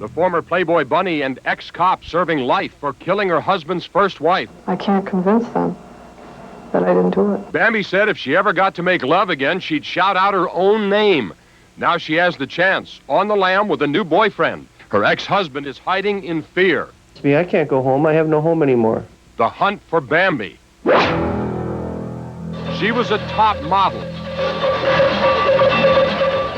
The former Playboy bunny and ex-cop serving life for killing her husband's first wife. I can't convince them that I didn't do it. Bambi said if she ever got to make love again, she'd shout out her own name. Now she has the chance, on the lam with a new boyfriend. Her ex-husband is hiding in fear. I can't go home. I have no home anymore. The hunt for Bambi. She was a top model.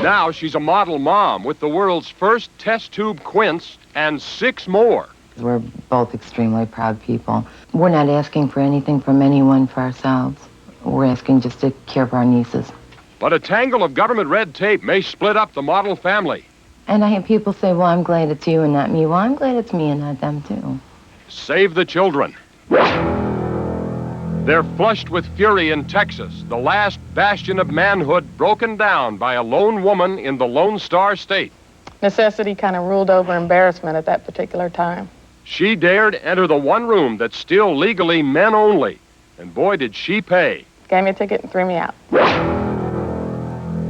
Now she's a model mom with the world's first test tube quince and 6 more. We're both extremely proud people. We're not asking for anything from anyone for ourselves. We're asking just to care for our nieces. But a tangle of government red tape may split up the model family. And I hear people say, well, I'm glad it's you and not me. Well, I'm glad it's me and not them, too. Save the children. They're flushed with fury in Texas, the last bastion of manhood broken down by a lone woman in the Lone Star State. Necessity kind of ruled over embarrassment at that particular time. She dared enter the one room that's still legally men only, and boy, did she pay. Gave me a ticket and threw me out.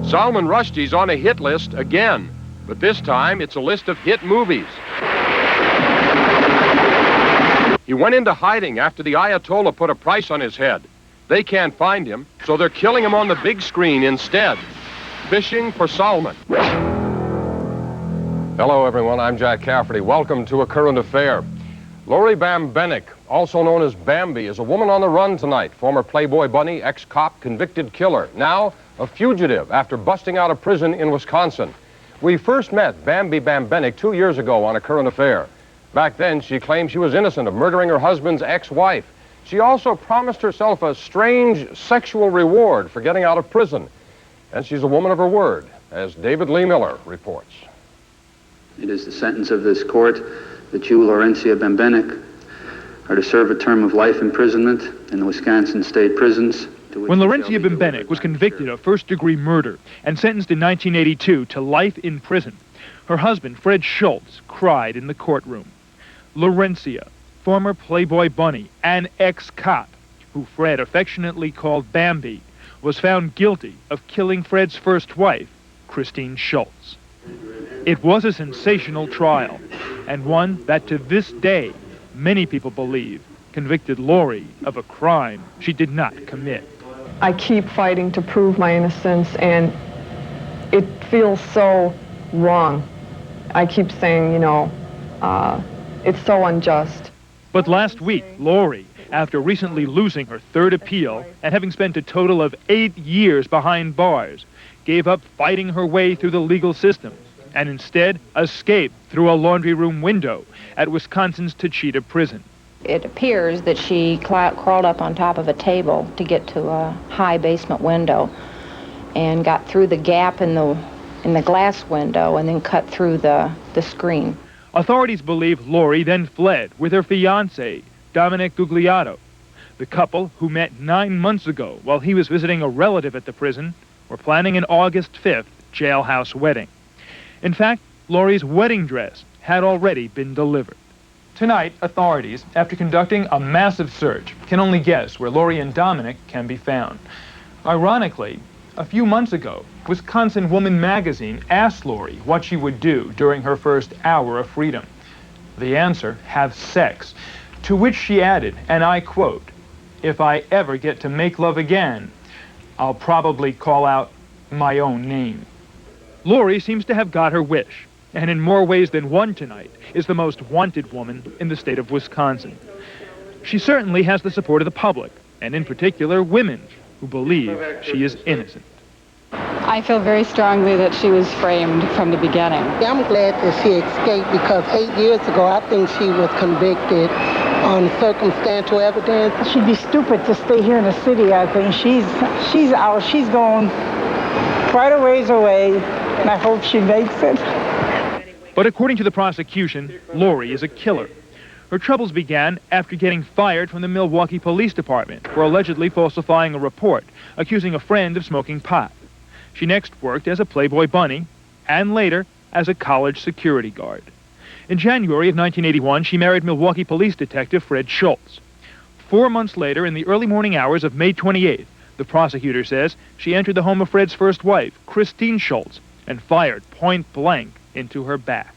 Salman Rushdie's on a hit list again, but this time it's a list of hit movies. He went into hiding after the Ayatollah put a price on his head. They can't find him, so they're killing him on the big screen instead. Fishing for Salman. Hello, everyone. I'm Jack Cafferty. Welcome to A Current Affair. Lori Bembenek, also known as Bambi, is a woman on the run tonight. Former Playboy bunny, ex-cop, convicted killer. Now a fugitive after busting out of prison in Wisconsin. We first met Bambi Bembenek 2 years ago on A Current Affair. Back then, she claimed she was innocent of murdering her husband's ex-wife. She also promised herself a strange sexual reward for getting out of prison. And she's a woman of her word, as David Lee Miller reports. It is the sentence of this court that you, Laurencia Bembenek, are to serve a term of life imprisonment in the Wisconsin state prisons. When Laurencia Bembenek was convicted of first-degree murder and sentenced in 1982 to life in prison, her husband, Fred Schultz, cried in the courtroom. Laurencia, former Playboy bunny and ex-cop, who Fred affectionately called Bambi, was found guilty of killing Fred's first wife, Christine Schultz. It was a sensational trial, and one that to this day, many people believe, convicted Lori of a crime she did not commit. I keep fighting to prove my innocence, and it feels so wrong. I keep saying, it's so unjust. But last week, Lori, after recently losing her third appeal and having spent a total of 8 years behind bars, gave up fighting her way through the legal system and instead escaped through a laundry room window at Wisconsin's Tachita prison. It appears that she crawled up on top of a table to get to a high basement window and got through the gap in the glass window and then cut through the screen. Authorities believe Lori then fled with her fiancé, Dominic Guglielmo. The couple, who met 9 months ago while he was visiting a relative at the prison, were planning an August 5th jailhouse wedding. In fact, Lori's wedding dress had already been delivered. Tonight, authorities, after conducting a massive search, can only guess where Lori and Dominic can be found. Ironically, a few months ago, Wisconsin Woman magazine asked Lori what she would do during her first hour of freedom. The answer, have sex, to which she added, and I quote, "If I ever get to make love again, I'll probably call out my own name." Lori seems to have got her wish, and in more ways than one tonight is the most wanted woman in the state of Wisconsin. She certainly has the support of the public, and in particular women, who believe she is innocent. I feel very strongly that she was framed from the beginning. I'm glad that she escaped because 8 years ago I think she was convicted on circumstantial evidence. She'd be stupid to stay here in the city, I think. She's out. She's going quite a ways away, and I hope she makes it. But according to the prosecution, Lori is a killer. Her troubles began after getting fired from the Milwaukee Police Department for allegedly falsifying a report accusing a friend of smoking pot. She next worked as a Playboy bunny and later as a college security guard. In January of 1981, she married Milwaukee Police Detective Fred Schultz. 4 months later, in the early morning hours of May 28th, the prosecutor says she entered the home of Fred's first wife, Christine Schultz, and fired point blank into her back.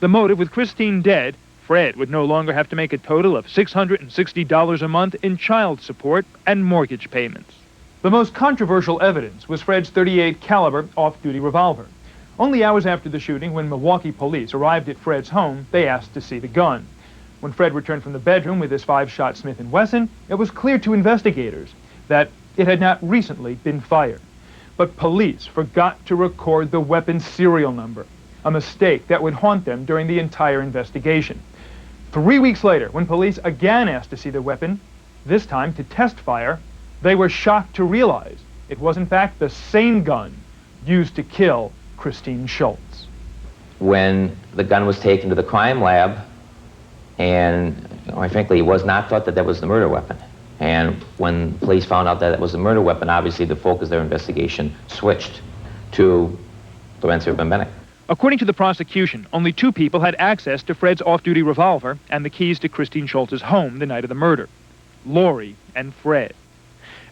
The motive, with Christine dead, Fred would no longer have to make a total of $660 a month in child support and mortgage payments. The most controversial evidence was Fred's .38 caliber off-duty revolver. Only hours after the shooting, when Milwaukee police arrived at Fred's home, they asked to see the gun. When Fred returned from the bedroom with his 5-shot Smith & Wesson, it was clear to investigators that it had not recently been fired. But police forgot to record the weapon's serial number, a mistake that would haunt them during the entire investigation. 3 weeks later, when police again asked to see the weapon, this time to test fire, they were shocked to realize it was in fact the same gun used to kill Christine Schultz. When the gun was taken to the crime lab, and quite frankly, it was not thought that that was the murder weapon. And when police found out that it was a murder weapon, obviously the focus of their investigation switched to Laurencia Bembenek. According to the prosecution, only 2 people had access to Fred's off-duty revolver and the keys to Christine Schultz's home the night of the murder: Lori and Fred.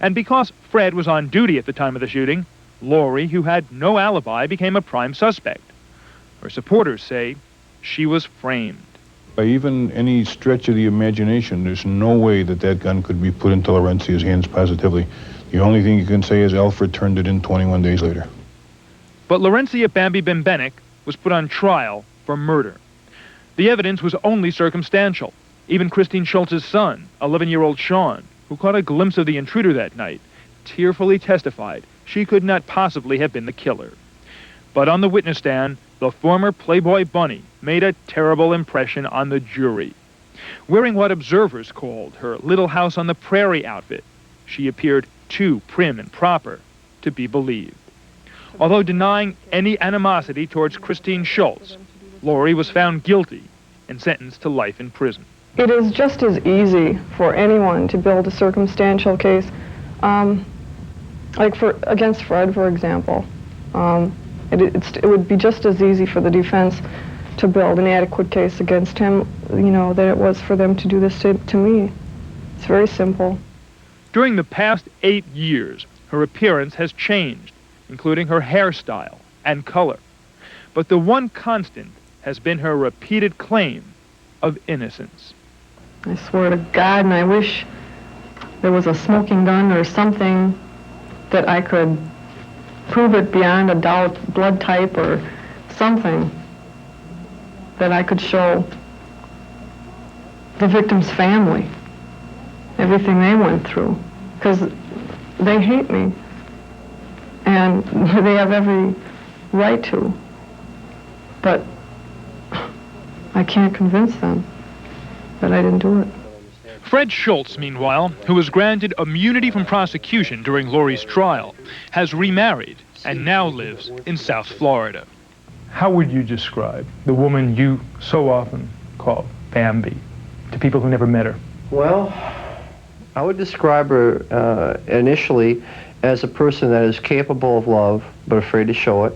And because Fred was on duty at the time of the shooting, Lori, who had no alibi, became a prime suspect. Her supporters say she was framed. By even any stretch of the imagination, there's no way that that gun could be put into Laurencia's hands positively. The only thing you can say is Alfred turned it in 21 days later. But Laurencia Bambi Bembenek was put on trial for murder. The evidence was only circumstantial. Even Christine Schultz's son, 11-year-old Sean, who caught a glimpse of the intruder that night, tearfully testified she could not possibly have been the killer. But on the witness stand, the former Playboy bunny made a terrible impression on the jury. Wearing what observers called her Little House on the Prairie outfit, she appeared too prim and proper to be believed. Although denying any animosity towards Christine Schultz, Lori was found guilty and sentenced to life in prison. It is just as easy for anyone to build a circumstantial case, like against Fred, for example. It would be just as easy for the defense to build an adequate case against him, that it was for them to do this to me. It's very simple. During the past 8 years, her appearance has changed, including her hairstyle and color. But the one constant has been her repeated claim of innocence. I swear to God, and I wish there was a smoking gun or something that I could prove it beyond a doubt, blood type or something that I could show the victim's family, everything they went through, because they hate me, and they have every right to, but I can't convince them that I didn't do it. Fred Schultz, meanwhile, who was granted immunity from prosecution during Lori's trial, has remarried and now lives in South Florida. How would you describe the woman you so often call Bambi to people who never met her? Well, I would describe her initially as a person that is capable of love but afraid to show it,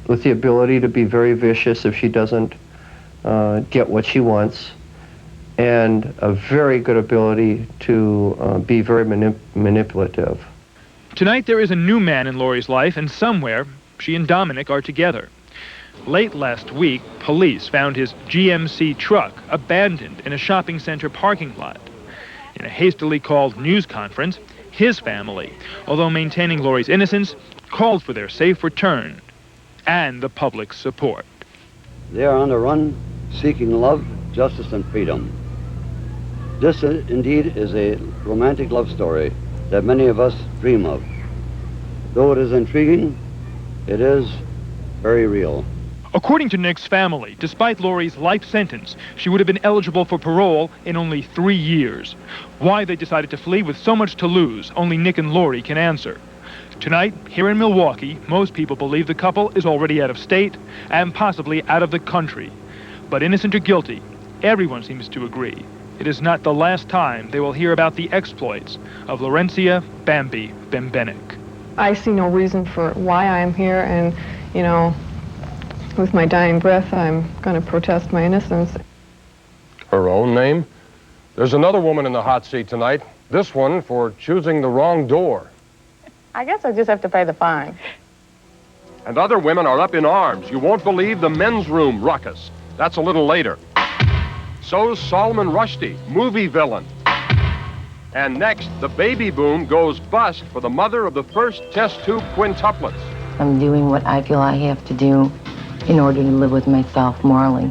with the ability to be very vicious if she doesn't get what she wants, and a very good ability to be very manipulative. Tonight there is a new man in Lori's life, and somewhere she and Dominic are together. Late last week, police found his GMC truck abandoned in a shopping center parking lot. In a hastily called news conference, his family, although maintaining Lori's innocence, called for their safe return and the public's support. They are on the run, seeking love, justice, and freedom. This, indeed, is a romantic love story that many of us dream of. Though it is intriguing, it is very real. According to Nick's family, despite Lori's life sentence, she would have been eligible for parole in only 3 years. Why they decided to flee with so much to lose, only Nick and Lori can answer. Tonight, here in Milwaukee, most people believe the couple is already out of state and possibly out of the country. But innocent or guilty, everyone seems to agree it is not the last time they will hear about the exploits of Laurencia Bambi Bembenek. I see no reason for why I'm here, and, with my dying breath, I'm going to protest my innocence. Her own name? There's another woman in the hot seat tonight, this one for choosing the wrong door. I guess I just have to pay the fine. And other women are up in arms. You won't believe the men's room ruckus. That's a little later. So's Salman Rushdie, movie villain. And next, the baby boom goes bust for the mother of the first test tube quintuplets. I'm doing what I feel I have to do in order to live with myself morally.